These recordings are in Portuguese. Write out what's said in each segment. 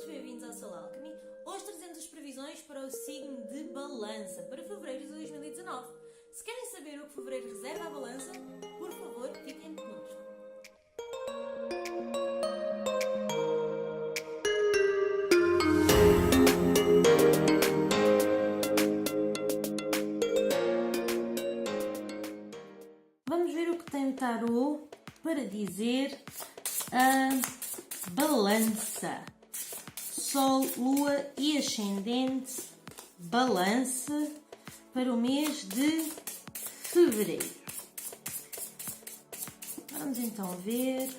todos, bem-vindos ao Soul Alchemy. Hoje trazemos as previsões para o signo de Balança para fevereiro de 2019. Se querem saber o que fevereiro reserva à Balança, por favor, fiquem connosco. Vamos ver o que tem o tarô para dizer a Balança. Sol, Lua e Ascendente Balança para o mês de fevereiro. Vamos então ver.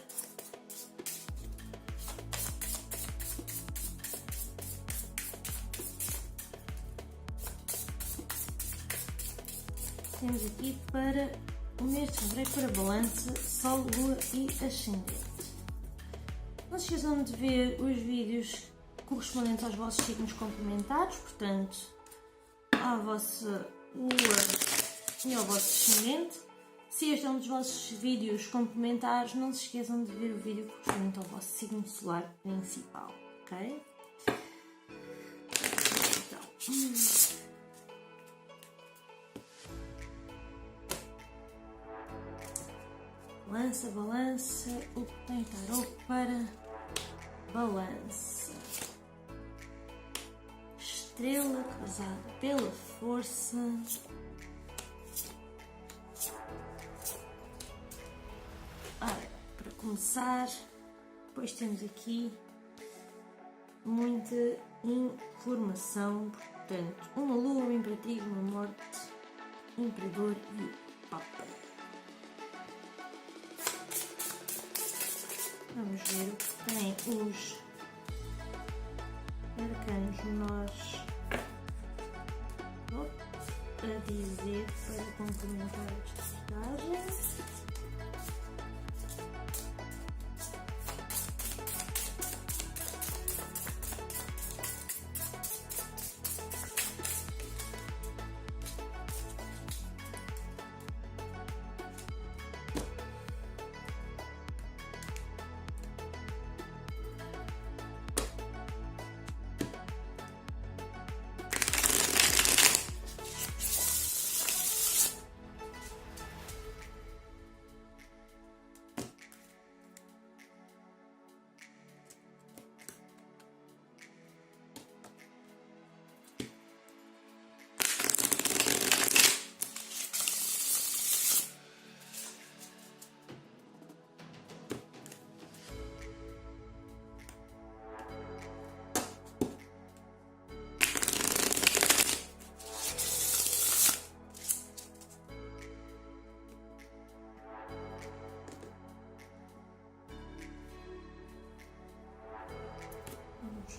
Temos aqui para o mês de fevereiro para Balança, Sol, Lua e Ascendente. Não se esqueçam de ver os vídeos correspondentes aos vossos signos complementares, portanto, à vossa Lua e ao vosso Ascendente. Se este é um dos vossos vídeos complementares, não se esqueçam de ver o vídeo correspondente ao vosso signo solar principal, ok? Então, Balança, o que tem tarô para Balança? Estrela cruzada pela força. Ora, para começar, depois temos aqui muita informação, portanto, uma lua, uma imperatriz, uma morte, imperador e o papa. Vamos ver o que tem os arcanos menores a dizer para complementar esta mensagem.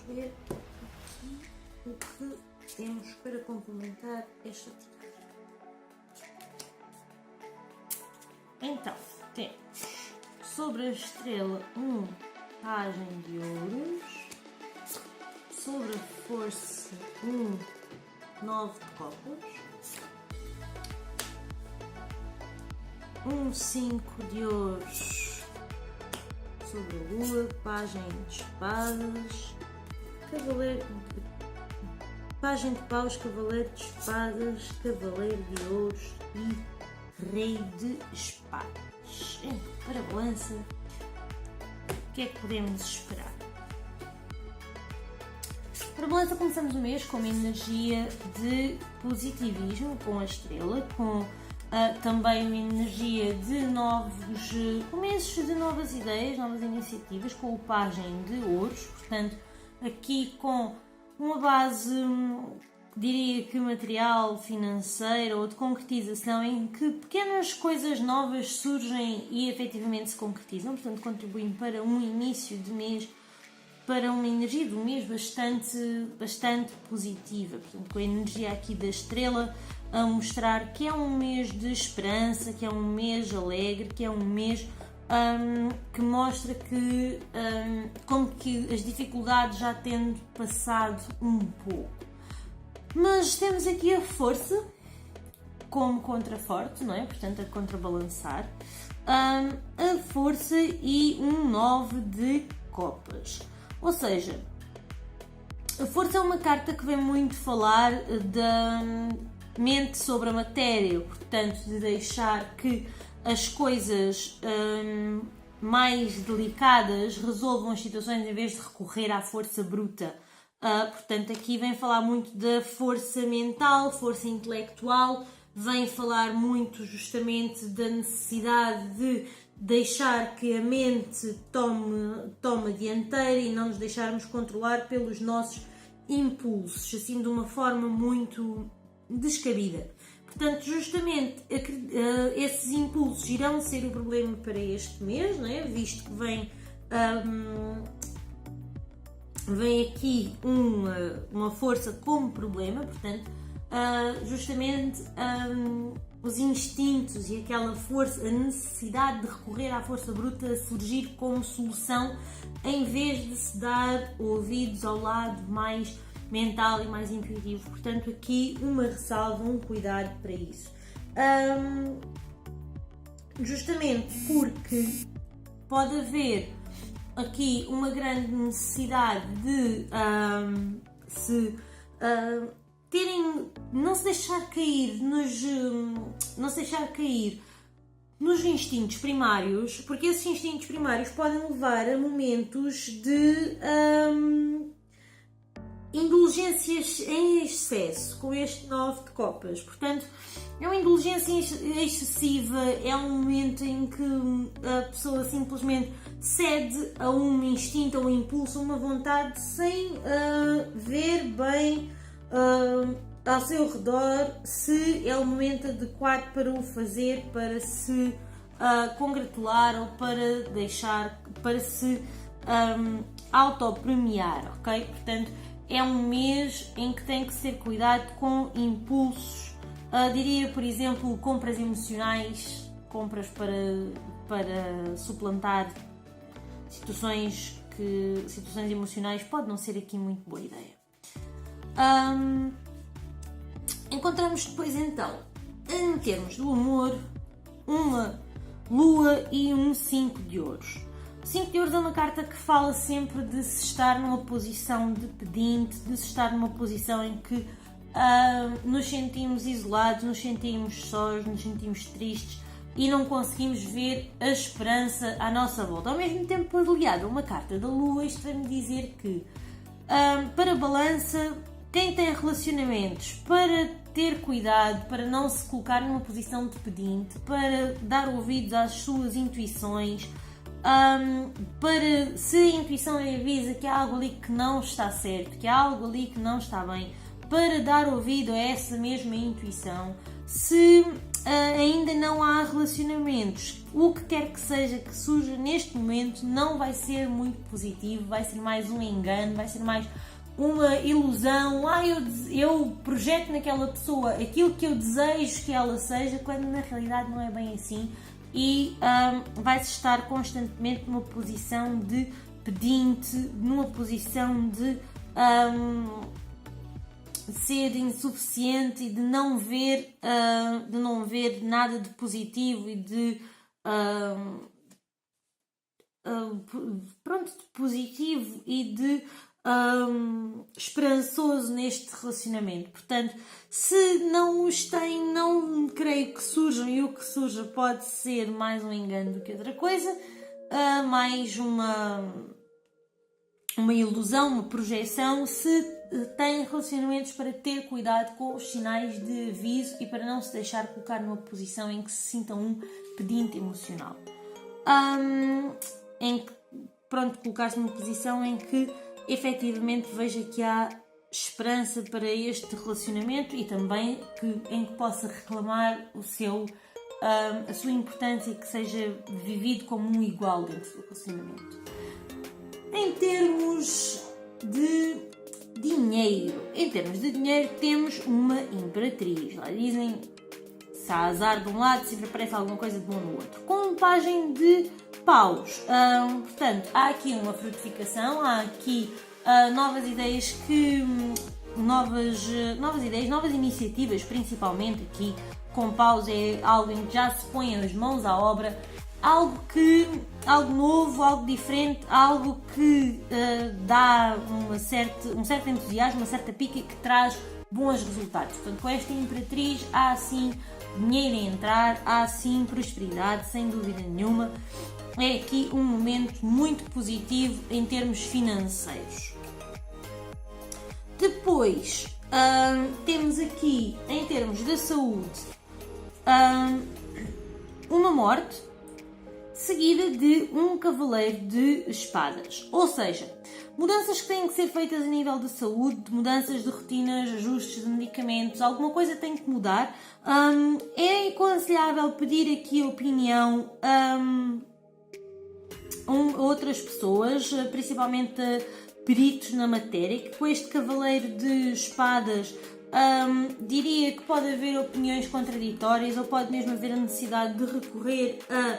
Ver aqui o que temos para complementar esta tiragem. Então, temos sobre a estrela pajem de ouros, sobre a força 9 de copas, 5 de ouros sobre a lua, pajem de espadas, pajem de paus, cavaleiro de espadas, cavaleiro de ouros e rei de espadas. Então, para a Balança, o que é que podemos esperar? Para a Balança começamos o mês com uma energia de positivismo, com a estrela, com também uma energia de novos começos, de novas ideias, novas iniciativas, com o pajem de ouros, portanto, aqui com uma base, diria que material, financeira ou de concretização, em que pequenas coisas novas surgem e efetivamente se concretizam, portanto contribuem para um início de mês, para uma energia do mês bastante positiva, portanto com a energia aqui da estrela a mostrar que é um mês de esperança, que é um mês alegre, que é um mês que mostra que como que as dificuldades já tendo passado um pouco. Mas temos aqui a força como contraforte, não é? Portanto, a contrabalançar. A força e 9 de copas. Ou seja, A força é uma carta que vem muito falar da mente sobre a matéria, portanto, de deixar que as coisas mais delicadas resolvam as situações em vez de recorrer à força bruta. Portanto, aqui vem falar muito da força mental, força intelectual, vem falar muito justamente da necessidade de deixar que a mente tome a dianteira e não nos deixarmos controlar pelos nossos impulsos, assim de uma forma muito descabida. Portanto, justamente esses impulsos irão ser o problema para este mês, não é? Visto que vem aqui uma força como problema, portanto, justamente os instintos e aquela força, a necessidade de recorrer à força bruta a surgir como solução em vez de se dar ouvidos ao lado mais mental e mais intuitivo. Portanto, aqui uma ressalva, um cuidado para isso. Justamente porque pode haver aqui uma grande necessidade de não se deixar cair nos instintos primários, porque esses instintos primários podem levar a momentos de indulgências em excesso com este 9 de copas. Portanto, é uma indulgência excessiva, é um momento em que a pessoa simplesmente cede a um instinto, a um impulso, a uma vontade sem ver bem ao seu redor se é o momento adequado para o fazer, para se congratular ou para se autopremiar, ok? Portanto, é um mês em que tem que ser cuidado com impulsos, diria, por exemplo, compras emocionais, compras para suplantar situações emocionais, pode não ser aqui muito boa ideia. Encontramos depois então, em termos do amor, uma lua e um 5 de ouros. O 5 de ouros é uma carta que fala sempre de se estar numa posição de pedinte, de se estar numa posição em que nos sentimos isolados, nos sentimos sós, nos sentimos tristes e não conseguimos ver a esperança à nossa volta. Ao mesmo tempo, aliado a uma carta da lua, isto vem-me dizer que para balança, quem tem relacionamentos, para ter cuidado, para não se colocar numa posição de pedinte, para dar ouvidos às suas intuições, para se a intuição lhe avisa que há algo ali que não está certo, que há algo ali que não está bem, para dar ouvido a essa mesma intuição. Se ainda não há relacionamentos, o que quer que seja que surja neste momento não vai ser muito positivo, vai ser mais um engano, vai ser mais uma ilusão. Eu projeto naquela pessoa aquilo que eu desejo que ela seja, quando na realidade não é bem assim, e vai-se estar constantemente numa posição de pedinte, numa posição de ser insuficiente e de não ver nada de positivo e de positivo e de esperançoso neste relacionamento. Portanto, se não os tem, não creio que surjam, e o que surja pode ser mais um engano do que outra coisa, mais uma ilusão, uma projeção. Se tem relacionamentos, para ter cuidado com os sinais de aviso e para não se deixar colocar numa posição em que se sinta um pedinte emocional. Colocar-se numa posição em que efetivamente veja que há esperança para este relacionamento e também em que possa reclamar a sua importância e que seja vivido como um igual dentro do relacionamento. Em termos de dinheiro, temos uma imperatriz. Lá dizem, se há azar de um lado, sempre aparece alguma coisa de bom no outro. Com um pajem de paus. Portanto, há aqui uma frutificação, há aqui novas ideias, novas iniciativas, principalmente aqui com paus é algo em que já se põem as mãos à obra. algo novo, algo diferente, algo que dá um certo entusiasmo, uma certa pica que traz bons resultados. Portanto, com esta Imperatriz há sim dinheiro a entrar, há sim prosperidade, sem dúvida nenhuma. É aqui um momento muito positivo em termos financeiros. Depois, temos aqui, em termos da saúde, uma morte seguida de um cavaleiro de espadas. Ou seja, mudanças que têm que ser feitas a nível de saúde, mudanças de rotinas, ajustes de medicamentos, alguma coisa tem que mudar. É aconselhável pedir aqui a opinião a outras pessoas, principalmente peritos na matéria, que com este cavaleiro de espadas diria que pode haver opiniões contraditórias ou pode mesmo haver a necessidade de recorrer a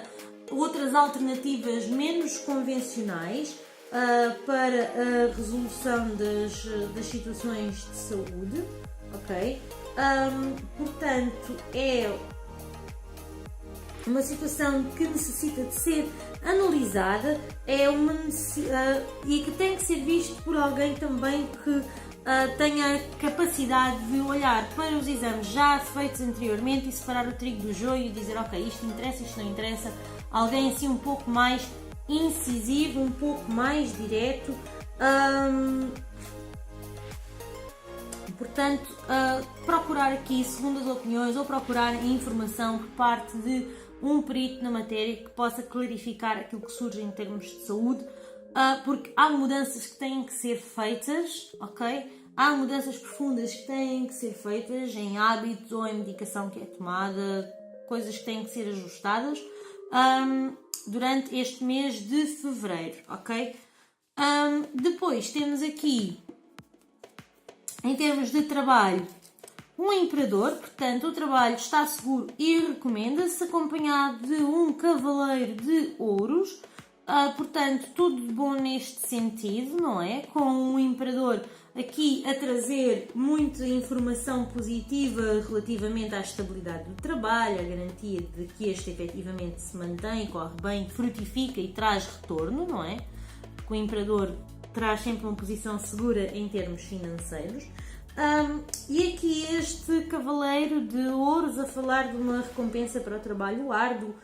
outras alternativas menos convencionais para a resolução das situações de saúde, ok? Portanto, é uma situação que necessita de ser analisada, e que tem que ser visto por alguém também que tenha capacidade de olhar para os exames já feitos anteriormente e separar o trigo do joio e dizer, ok, isto interessa, isto não interessa. Alguém assim um pouco mais incisivo, um pouco mais direto. Portanto, procurar aqui segundas opiniões ou procurar informação por parte de um perito na matéria que possa clarificar aquilo que surge em termos de saúde, porque há mudanças que têm que ser feitas, ok? Há mudanças profundas que têm que ser feitas em hábitos ou em medicação que é tomada, coisas que têm que ser ajustadas durante este mês de fevereiro, ok? Depois temos aqui, em termos de trabalho, um imperador, portanto o trabalho está seguro e recomenda-se, acompanhado de um cavaleiro de ouros, portanto tudo de bom neste sentido, não é? Com um imperador aqui a trazer muita informação positiva relativamente à estabilidade do trabalho, a garantia de que este efetivamente se mantém, corre bem, frutifica e traz retorno, não é? Porque o imperador traz sempre uma posição segura em termos financeiros. E aqui este cavaleiro de ouros a falar de uma recompensa para o trabalho árduo,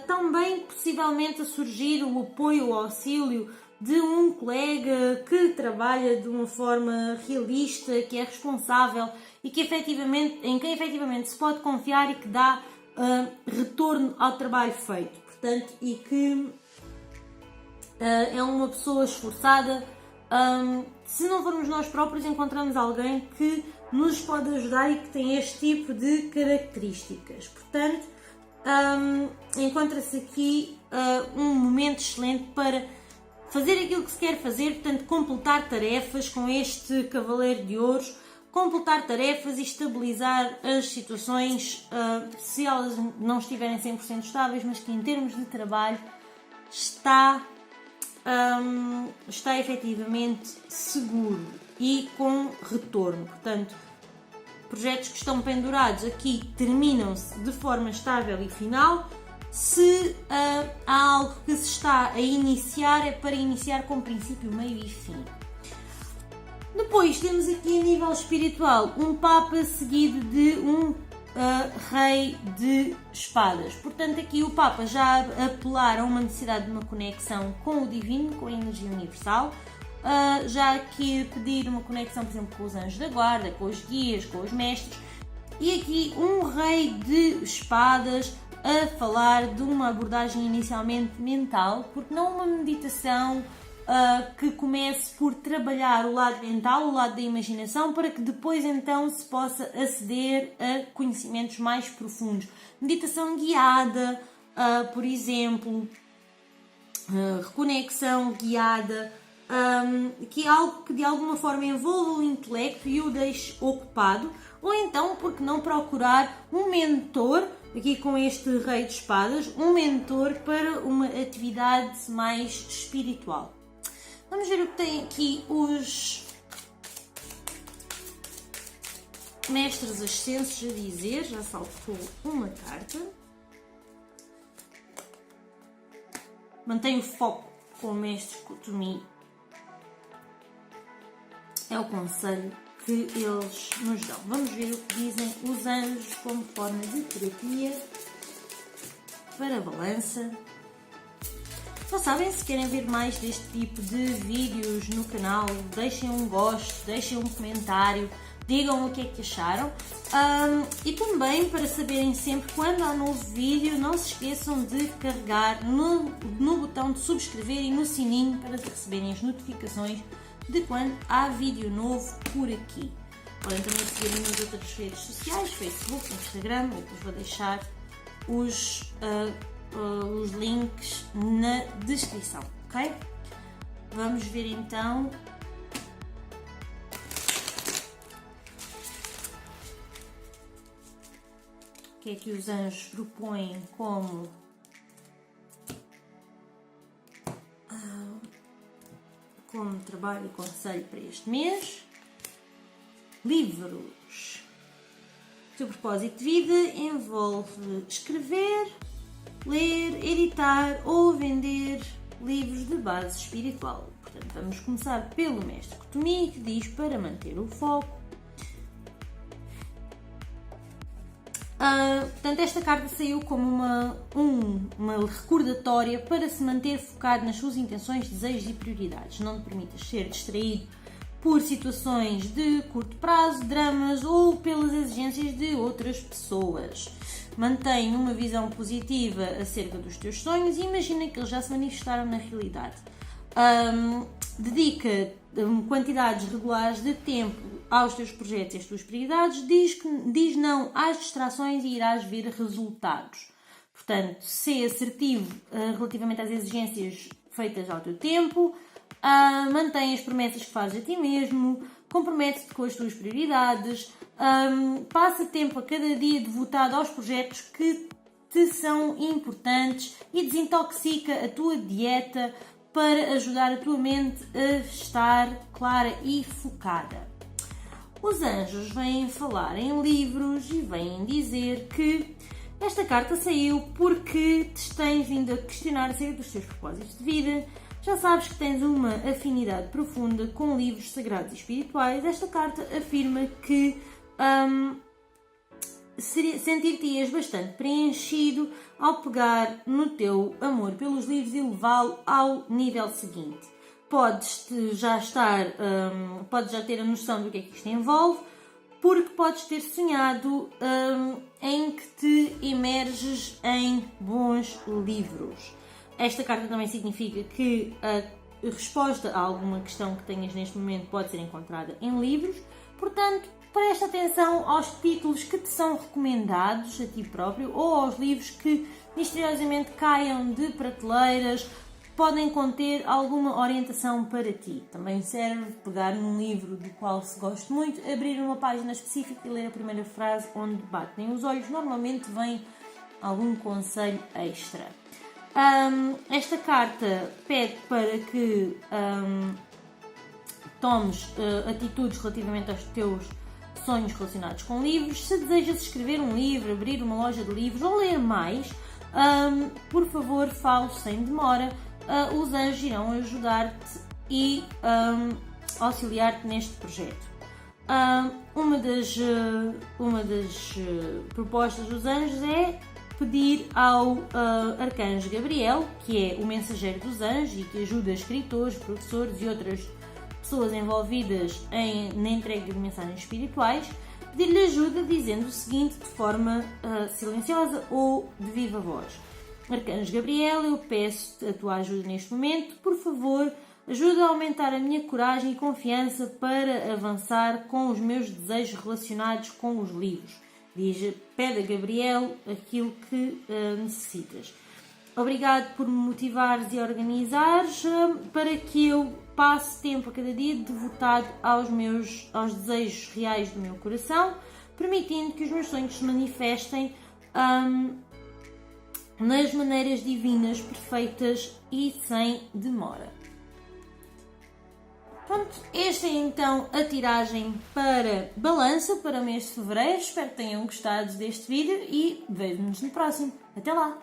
também possivelmente a surgir o apoio, o auxílio de um colega que trabalha de uma forma realista, que é responsável e que em quem efetivamente se pode confiar e que dá retorno ao trabalho feito, portanto, e que é uma pessoa esforçada. Se não formos nós próprios, encontramos alguém que nos pode ajudar e que tem este tipo de características. Portanto, encontra-se aqui um momento excelente para fazer aquilo que se quer fazer, portanto, completar tarefas com este cavaleiro de ouros, completar tarefas e estabilizar as situações, se elas não estiverem 100% estáveis, mas que em termos de trabalho está efetivamente seguro e com retorno. Portanto, projetos que estão pendurados aqui terminam-se de forma estável e final. Se há algo que se está a iniciar, é para iniciar com princípio, meio e fim. Depois temos aqui a nível espiritual um Papa seguido de um Rei de Espadas. Portanto, aqui o Papa já a apelar a uma necessidade de uma conexão com o Divino, com a energia universal, já aqui a pedir uma conexão, por exemplo, com os anjos da guarda, com os guias, com os mestres, e aqui um Rei de Espadas a falar de uma abordagem inicialmente mental, porque não uma meditação que comece por trabalhar o lado mental, o lado da imaginação, para que depois então se possa aceder a conhecimentos mais profundos. Meditação guiada, por exemplo, reconexão guiada, que é algo que de alguma forma envolva o intelecto e o deixe ocupado, ou então, porque não procurar um mentor, aqui com este Rei de Espadas, um mentor para uma atividade mais espiritual. Vamos ver o que tem aqui os mestres ascensos a dizer. Já saltou uma carta. mantém o foco com o mestre Kuthumi. É o conselho que eles nos dão. Vamos ver o que dizem os anjos como forma de terapia para a balança. Já sabem, se querem ver mais deste tipo de vídeos no canal, deixem um gosto, deixem um comentário, digam o que é que acharam. E também, para saberem sempre quando há novo vídeo, não se esqueçam de carregar no botão de subscrever e no sininho para receberem as notificações de quando há vídeo novo por aqui. Podem também seguir nas outras redes sociais, Facebook, Instagram, eu depois vou deixar os links na descrição, ok? Vamos ver então o que é que os anjos propõem como trabalho e conselho para este mês. Livros. O seu propósito de vida envolve escrever, ler, editar ou vender livros de base espiritual. Portanto, vamos começar pelo mestre Kuthumi, que diz para manter o foco. Portanto, esta carta saiu como uma recordatória para se manter focado nas suas intenções, desejos e prioridades. Não te permitas ser distraído por situações de curto prazo, dramas ou pelas exigências de outras pessoas. Mantém uma visão positiva acerca dos teus sonhos e imagina que eles já se manifestaram na realidade. Dedica quantidades regulares de tempo aos teus projetos e às tuas prioridades, diz não às distrações e irás ver resultados. Portanto, sê assertivo relativamente às exigências feitas ao teu tempo, mantém as promessas que fazes a ti mesmo, compromete-te com as tuas prioridades, passa tempo a cada dia devotado aos projetos que te são importantes e desintoxica a tua dieta para ajudar a tua mente a estar clara e focada. Os anjos vêm falar em livros e vêm dizer que esta carta saiu porque te tens vindo a questionar acerca dos teus propósitos de vida. Já sabes que tens uma afinidade profunda com livros sagrados e espirituais. Esta carta afirma que sentir-te-ias bastante preenchido ao pegar no teu amor pelos livros e levá-lo ao nível seguinte. Podes já ter a noção do que é que isto envolve, porque podes ter sonhado em que te emerges em bons livros. Esta carta também significa que a resposta a alguma questão que tenhas neste momento pode ser encontrada em livros, portanto, presta atenção aos títulos que te são recomendados a ti próprio ou aos livros que misteriosamente caiam de prateleiras, podem conter alguma orientação para ti. Também serve pegar num livro do qual se goste muito, abrir uma página específica e ler a primeira frase onde batem os olhos. Normalmente vem algum conselho extra. Esta carta pede para que tomes atitudes relativamente aos teus sonhos relacionados com livros. Se desejas escrever um livro, abrir uma loja de livros ou ler mais, por favor, fale sem demora. Os anjos irão ajudar-te e auxiliar-te neste projeto. Uma das propostas dos anjos é pedir ao arcanjo Gabriel, que é o mensageiro dos anjos e que ajuda escritores, professores e outras pessoas envolvidas na entrega de mensagens espirituais, pedir-lhe ajuda dizendo o seguinte de forma silenciosa ou de viva voz. Arcanjo Gabriel, eu peço a tua ajuda neste momento, por favor, ajuda a aumentar a minha coragem e confiança para avançar com os meus desejos relacionados com os livros. Pede a Gabriel aquilo que necessitas. Obrigado por me motivares e organizares para que eu passe tempo a cada dia devotado aos desejos reais do meu coração, permitindo que os meus sonhos se manifestem nas maneiras divinas, perfeitas e sem demora. Pronto, esta é então a tiragem para balança para o mês de fevereiro. Espero que tenham gostado deste vídeo e vejo-nos no próximo. Até lá!